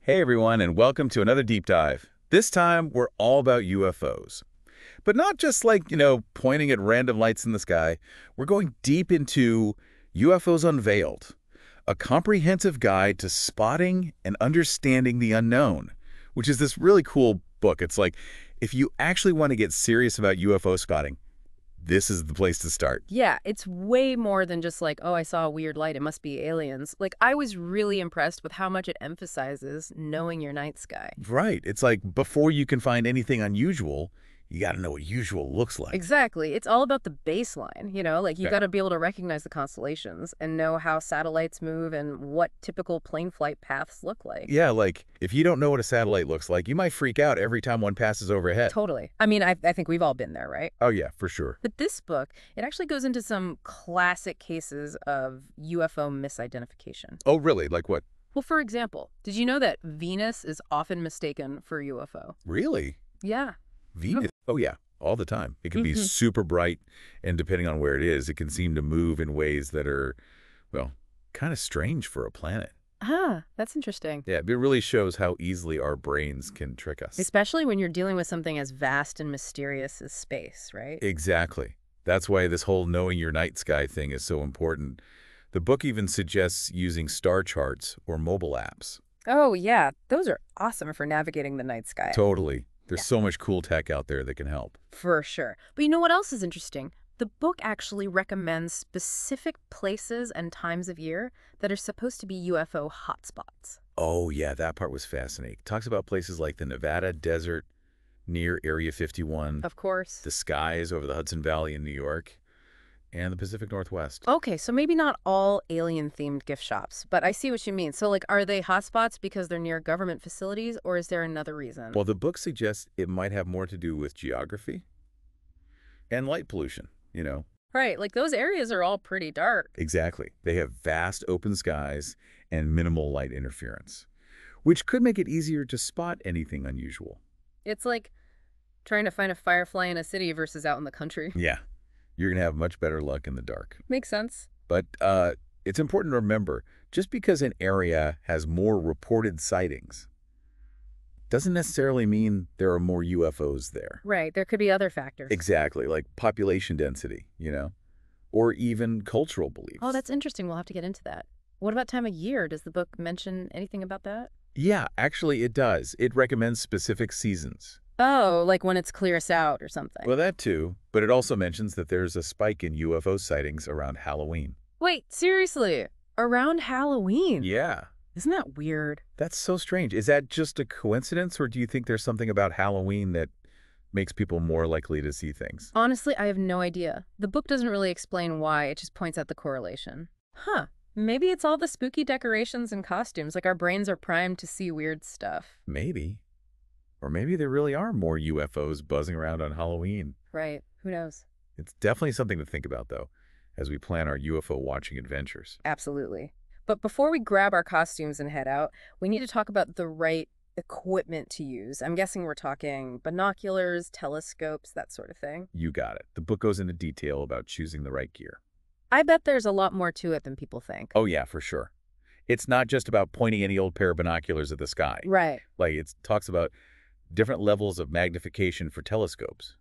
Hey everyone, and welcome to another deep dive. This time, we're all about UFOs. But not just like, pointing at random lights in the sky. We're going deep into UFOs Unveiled, a comprehensive guide to spotting and understanding the unknown, which is this really cool book. It's like, if you actually want to get serious about UFO spotting, this is the place to start. Yeah, it's way more than just like, oh, I saw a weird light, it must be aliens. Like, I was really impressed with how much it emphasizes knowing your night sky. Right. It's like before you can find anything unusual, you got to know what usual looks like. Exactly. It's all about the baseline, like you Okay. got to be able to recognize the constellations and know how satellites move and what typical plane flight paths look like. Yeah, like if you don't know what a satellite looks like, you might freak out every time one passes overhead. Totally. I mean, I think we've all been there, right? Oh yeah, for sure. But this book, it actually goes into some classic cases of UFO misidentification. Oh really? Like what? Well, for example, did you know that Venus is often mistaken for a UFO? Really? Yeah. Venus? Oh yeah, all the time. It can be Mhm. super bright, and depending on where it is, it can seem to move in ways that are, well, kind of strange for a planet. Ah, that's interesting. Yeah, it really shows how easily our brains can trick us. Especially when you're dealing with something as vast and mysterious as space, right? Exactly. That's why this whole knowing your night sky thing is so important. The book even suggests using star charts or mobile apps. Oh, yeah. Those are awesome for navigating the night sky. Totally. There's Yeah. so much cool tech out there that can help. For sure. But you know what else is interesting? The book actually recommends specific places and times of year that are supposed to be UFO hotspots. Oh, yeah, that part was fascinating. Talks about places like the Nevada desert near Area 51, Of course. the skies over the Hudson Valley in New York, and the Pacific Northwest. Okay, so maybe not all alien-themed gift shops, but I see what you mean. So, like, are they hotspots because they're near government facilities, or is there another reason? Well, the book suggests it might have more to do with geography and light pollution. Right, like those areas are all pretty dark. Exactly. They have vast open skies and minimal light interference, which could make it easier to spot anything unusual. It's like trying to find a firefly in a city versus out in the country. Yeah, you're going to have much better luck in the dark. Makes sense. But it's important to remember, just because an area has more reported sightings doesn't necessarily mean there are more UFOs there. Right, there could be other factors. Exactly, like population density, or even cultural beliefs. Oh, that's interesting. We'll have to get into that. What about time of year? Does the book mention anything about that? Yeah, actually it does. It recommends specific seasons. Oh, like when it's clearest out or something. Well, that too, but it also mentions that there's a spike in UFO sightings around Halloween. Wait, seriously? Around Halloween? Yeah, Isn't that weird? that's so strange. Is that just a coincidence, or do you think there's something about Halloween that makes people more likely to see things? Honestly, I have no idea. The book doesn't really explain why, it just points out the correlation. Huh. Maybe it's all the spooky decorations and costumes, like our brains are primed to see weird stuff. Maybe. Or maybe there really are more UFOs buzzing around on Halloween. Right. Who knows? It's definitely something to think about, though, as we plan our UFO watching adventures. Absolutely. But before we grab our costumes and head out, we need to talk about the right equipment to use. I'm guessing we're talking binoculars, telescopes, that sort of thing. You got it. The book goes into detail about choosing the right gear. I bet there's a lot more to it than people think. Oh, yeah, for sure. It's not just about pointing any old pair of binoculars at the sky. Right. Like, it talks about different levels of magnification for telescopes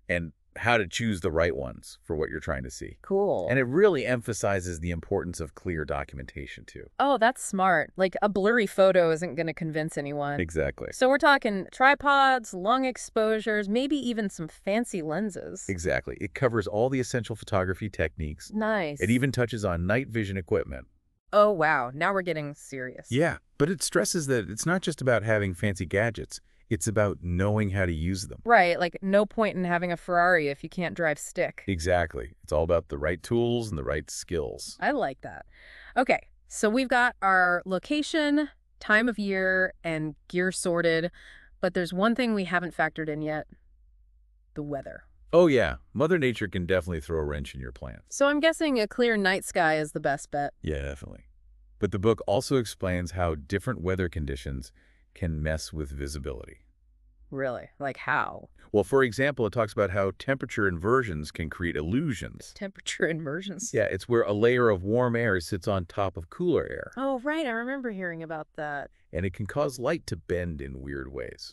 and how to choose the right ones for what you're trying to see. Cool. And it really emphasizes the importance of clear documentation, too. Oh, that's smart. Like, a blurry photo isn't going to convince anyone. Exactly. So we're talking tripods, long exposures, maybe even some fancy lenses. Exactly. It covers all the essential photography techniques. Nice. It even touches on night vision equipment. Oh, wow. Now we're getting serious. Yeah, but it stresses that it's not just about having fancy gadgets. It's about knowing how to use them. Right. Like, no point in having a Ferrari if you can't drive stick. Exactly. It's all about the right tools and the right skills. I like that. Okay. So we've got our location, time of year, and gear sorted. But there's one thing we haven't factored in yet. The weather. Oh yeah, Mother Nature can definitely throw a wrench in your plans. So I'm guessing a clear night sky is the best bet. Yeah, definitely. But the book also explains how different weather conditions can mess with visibility. Really? Like how? Well, for example, it talks about how temperature inversions can create illusions. Temperature inversions. Yeah, it's where a layer of warm air sits on top of cooler air, Oh, right. I remember hearing about that. and it can cause light to bend in weird ways.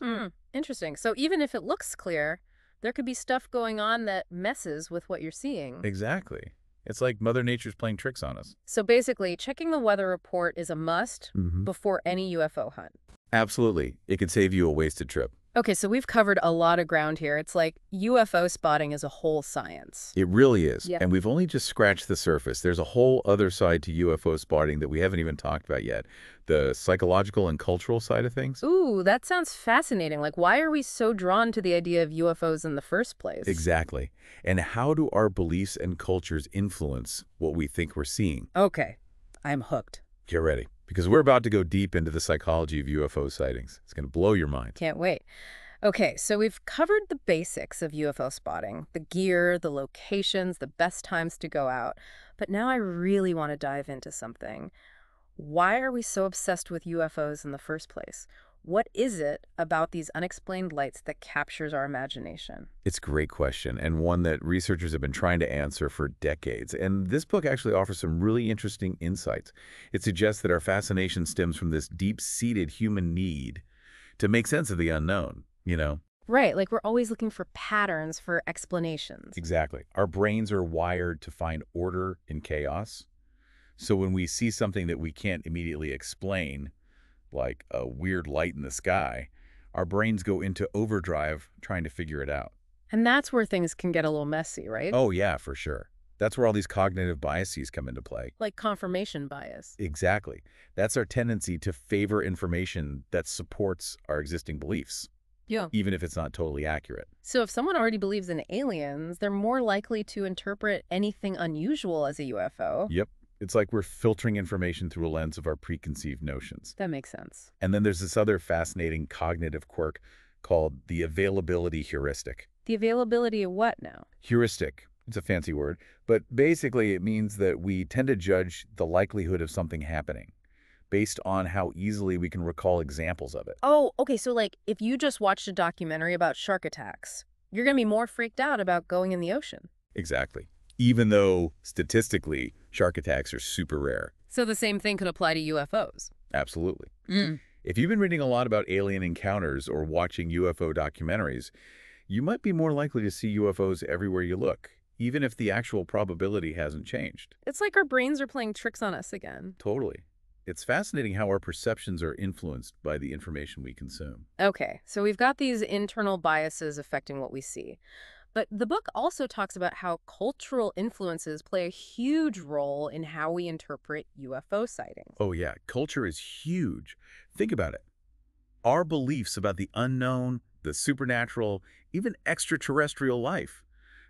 Interesting. So even if it looks clear, there could be stuff going on that messes with what you're seeing. Exactly. It's like Mother Nature's playing tricks on us. So basically, checking the weather report is a must before any UFO hunt. Absolutely. It could save you a wasted trip. Okay, so we've covered a lot of ground here. It's like UFO spotting is a whole science. It really is. Yeah. And we've only just scratched the surface. There's a whole other side to UFO spotting that we haven't even talked about yet. The psychological and cultural side of things. Ooh, that sounds fascinating. Like, why are we so drawn to the idea of UFOs in the first place? Exactly. And how do our beliefs and cultures influence what we think we're seeing? Okay, I'm hooked. Get ready, because we're about to go deep into the psychology of UFO sightings. It's going to blow your mind. Can't wait. Okay, so we've covered the basics of UFO spotting, the gear, the locations, the best times to go out. But now I really want to dive into something. Why are we so obsessed with UFOs in the first place? What is it about these unexplained lights that captures our imagination? It's a great question, and one that researchers have been trying to answer for decades. And this book actually offers some really interesting insights. It suggests that our fascination stems from this deep-seated human need to make sense of the unknown, you know? Right, like we're always looking for patterns, for explanations. Exactly. Our brains are wired to find order in chaos. So when we see something that we can't immediately explain, like a weird light in the sky, our brains go into overdrive trying to figure it out. And that's where things can get a little messy, right? Oh, yeah, for sure. That's where all these cognitive biases come into play. Like confirmation bias. Exactly. That's our tendency to favor information that supports our existing beliefs, Yeah. even if it's not totally accurate. So if someone already believes in aliens, they're more likely to interpret anything unusual as a UFO. Yep. It's like we're filtering information through a lens of our preconceived notions. That makes sense. And then there's this other fascinating cognitive quirk called the availability heuristic. The availability of what now? Heuristic, it's a fancy word, but basically it means that we tend to judge the likelihood of something happening based on how easily we can recall examples of it. Oh, okay, so like if you just watched a documentary about shark attacks, you're going to be more freaked out about going in the ocean. Exactly. Even though statistically, shark attacks are super rare. So the same thing could apply to UFOs. Absolutely. If you've been reading a lot about alien encounters or watching UFO documentaries, you might be more likely to see UFOs everywhere you look, even if the actual probability hasn't changed. It's like our brains are playing tricks on us again. Totally. It's fascinating how our perceptions are influenced by the information we consume. Okay, so we've got these internal biases affecting what we see. But the book also talks about how cultural influences play a huge role in how we interpret UFO sightings. Oh yeah, culture is huge. Think about it. Our beliefs about the unknown, the supernatural, even extraterrestrial life,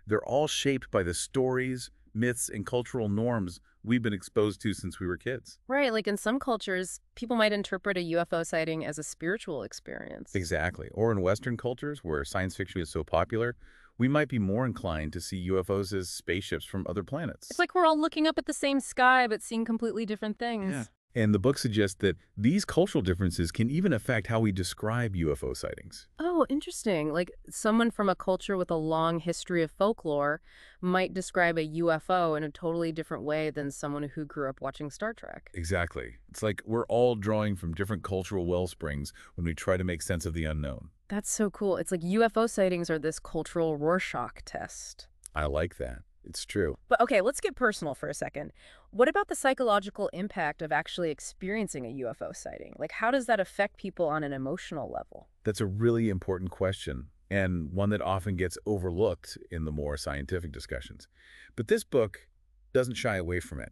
they're all shaped by the stories, myths, and cultural norms we've been exposed to since we were kids. Right, like in some cultures, people might interpret a UFO sighting as a spiritual experience. Exactly. Or in Western cultures, where science fiction is so popular, we might be more inclined to see UFOs as spaceships from other planets. It's like we're all looking up at the same sky, but seeing completely different things. Yeah. And the book suggests that these cultural differences can even affect how we describe UFO sightings. Oh, interesting. Like someone from a culture with a long history of folklore might describe a UFO in a totally different way than someone who grew up watching Star Trek. Exactly. It's like we're all drawing from different cultural well springs when we try to make sense of the unknown. That's so cool. It's like UFO sightings are this cultural Rorschach test. I like that. It's true. But okay, let's get personal for a second. What about the psychological impact of actually experiencing a UFO sighting? Like, how does that affect people on an emotional level? That's a really important question, and one that often gets overlooked in the more scientific discussions. But this book doesn't shy away from it.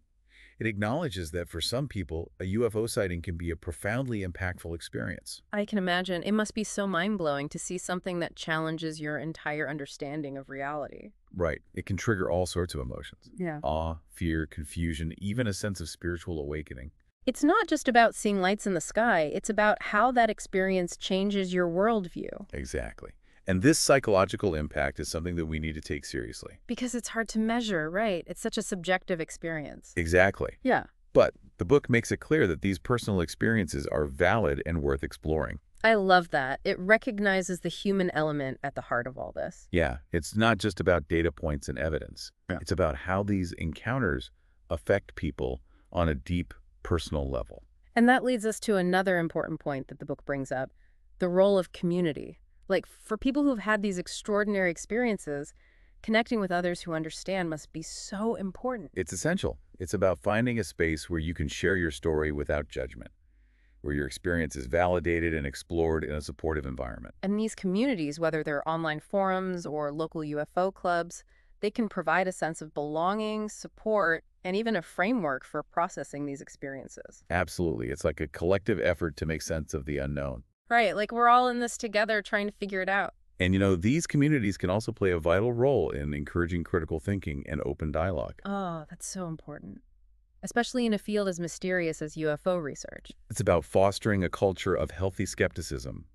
It acknowledges that for some people, a UFO sighting can be a profoundly impactful experience. I can imagine. It must be so mind-blowing to see something that challenges your entire understanding of reality. Right. It can trigger all sorts of emotions. Yeah. Awe, fear, confusion, even a sense of spiritual awakening. It's not just about seeing lights in the sky. It's about how that experience changes your worldview. Exactly. And this psychological impact is something that we need to take seriously. Because it's hard to measure, right? It's such a subjective experience. Exactly. Yeah. But the book makes it clear that these personal experiences are valid and worth exploring. I love that. It recognizes the human element at the heart of all this. Yeah, it's not just about data points and evidence. Yeah. It's about how these encounters affect people on a deep personal level. And that leads us to another important point that the book brings up, the role of community. Like, for people who've had these extraordinary experiences, connecting with others who understand must be so important. It's essential. It's about finding a space where you can share your story without judgment, where your experience is validated and explored in a supportive environment. And these communities, whether they're online forums or local UFO clubs, they can provide a sense of belonging, support, and even a framework for processing these experiences. Absolutely. It's like a collective effort to make sense of the unknown. Right, like we're all in this together trying to figure it out. And these communities can also play a vital role in encouraging critical thinking and open dialogue. Oh, that's so important. Especially in a field as mysterious as UFO research. It's about fostering a culture of healthy skepticism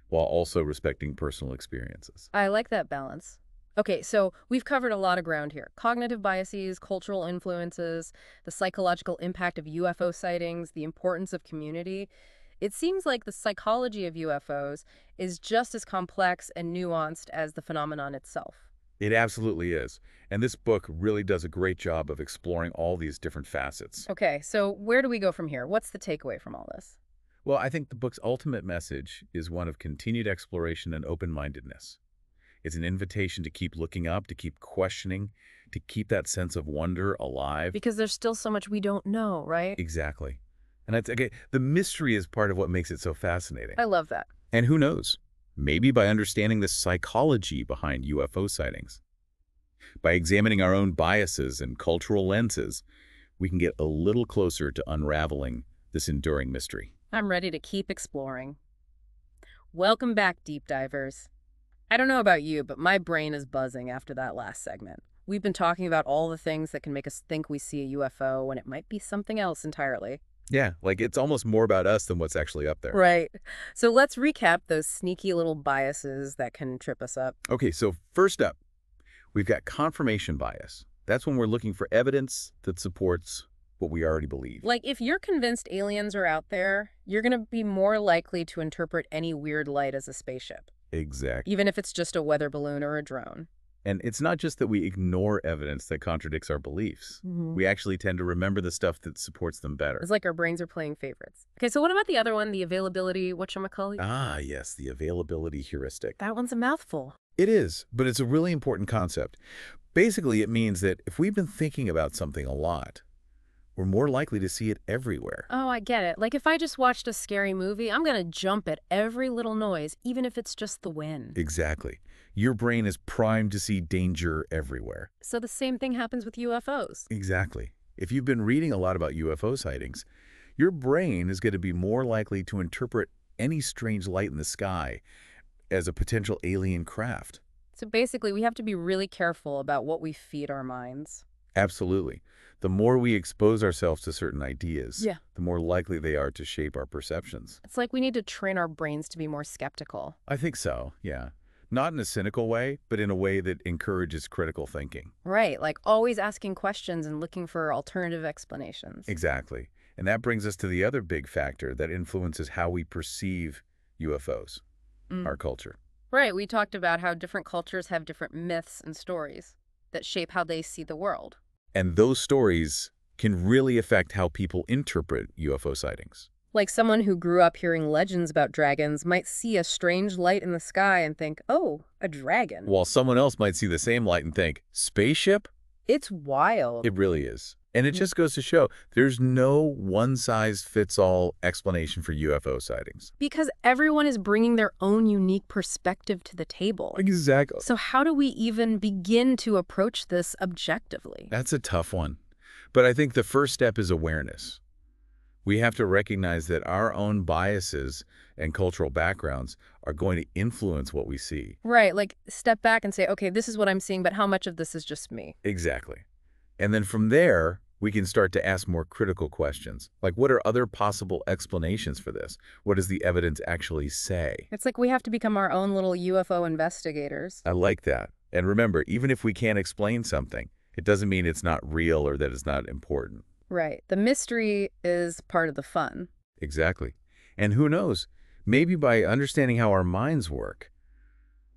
while also respecting personal experiences. I like that balance. Okay, so we've covered a lot of ground here. Cognitive biases, cultural influences, the psychological impact of UFO sightings, the importance of community. It seems like the psychology of UFOs is just as complex and nuanced as the phenomenon itself. It absolutely is. And this book really does a great job of exploring all these different facets. Okay, so where do we go from here? What's the takeaway from all this? Well, I think the book's ultimate message is one of continued exploration and open-mindedness. It's an invitation to keep looking up, to keep questioning, to keep that sense of wonder alive. Because there's still so much we don't know, right? Exactly. And okay, the mystery is part of what makes it so fascinating. I love that. And who knows? Maybe by understanding the psychology behind UFO sightings, by examining our own biases and cultural lenses, we can get a little closer to unraveling this enduring mystery. I'm ready to keep exploring. Welcome back, deep divers. I don't know about you, but my brain is buzzing after that last segment. We've been talking about all the things that can make us think we see a UFO when it might be something else entirely. Yeah, like it's almost more about us than what's actually up there. Right. So let's recap those sneaky little biases that can trip us up. Okay, so first up, we've got confirmation bias. That's when we're looking for evidence that supports what we already believe. Like, if you're convinced aliens are out there, you're going to be more likely to interpret any weird light as a spaceship. Exactly. Even if it's just a weather balloon or a drone. And it's not just that we ignore evidence that contradicts our beliefs. We actually tend to remember the stuff that supports them better. It's like our brains are playing favorites. Okay, so what about the other one, the availability, whatchamacallit? Ah, yes, the availability heuristic. That one's a mouthful. It is, but it's a really important concept. Basically, it means that if we've been thinking about something a lot, we're more likely to see it everywhere. Oh, I get it. Like, if I just watched a scary movie, I'm going to jump at every little noise, even if it's just the wind. Exactly. Your brain is primed to see danger everywhere. So the same thing happens with UFOs. Exactly. If you've been reading a lot about UFO sightings, your brain is going to be more likely to interpret any strange light in the sky as a potential alien craft. So basically, we have to be really careful about what we feed our minds. Absolutely. The more we expose ourselves to certain ideas, Yeah. the more likely they are to shape our perceptions. It's like we need to train our brains to be more skeptical. I think so, yeah. Not in a cynical way, but in a way that encourages critical thinking. Right, like always asking questions and looking for alternative explanations. Exactly. And that brings us to the other big factor that influences how we perceive UFOs, our culture. Right, we talked about how different cultures have different myths and stories that shape how they see the world. And those stories can really affect how people interpret UFO sightings. Like someone who grew up hearing legends about dragons might see a strange light in the sky and think, oh, a dragon. While someone else might see the same light and think, spaceship? It's wild. It really is. And it just goes to show there's no one-size-fits-all explanation for UFO sightings. Because everyone is bringing their own unique perspective to the table. Exactly. So how do we even begin to approach this objectively? That's a tough one. But I think the first step is awareness. We have to recognize that our own biases and cultural backgrounds are going to influence what we see. Right, like step back and say, okay, this is what I'm seeing, but how much of this is just me? Exactly. And then from there, we can start to ask more critical questions. Like, what are other possible explanations for this? What does the evidence actually say? It's like we have to become our own little UFO investigators. I like that. And remember, even if we can't explain something, it doesn't mean it's not real or that it's not important. Right. The mystery is part of the fun. Exactly. And who knows, Maybe by understanding how our minds work,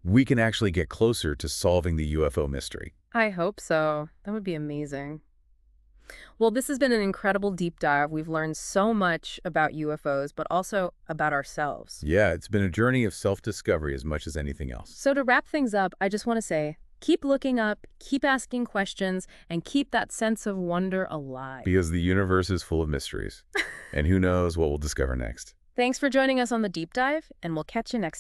we can actually get closer to solving the UFO mystery. I hope so. That would be amazing. Well, this has been an incredible deep dive. We've learned so much about UFOs, but also about ourselves. Yeah, it's been a journey of self-discovery as much as anything else. So to wrap things up, I just want to say, keep looking up, keep asking questions, and keep that sense of wonder alive. Because the universe is full of mysteries. And who knows what we'll discover next. Thanks for joining us on the deep dive, and we'll catch you next time.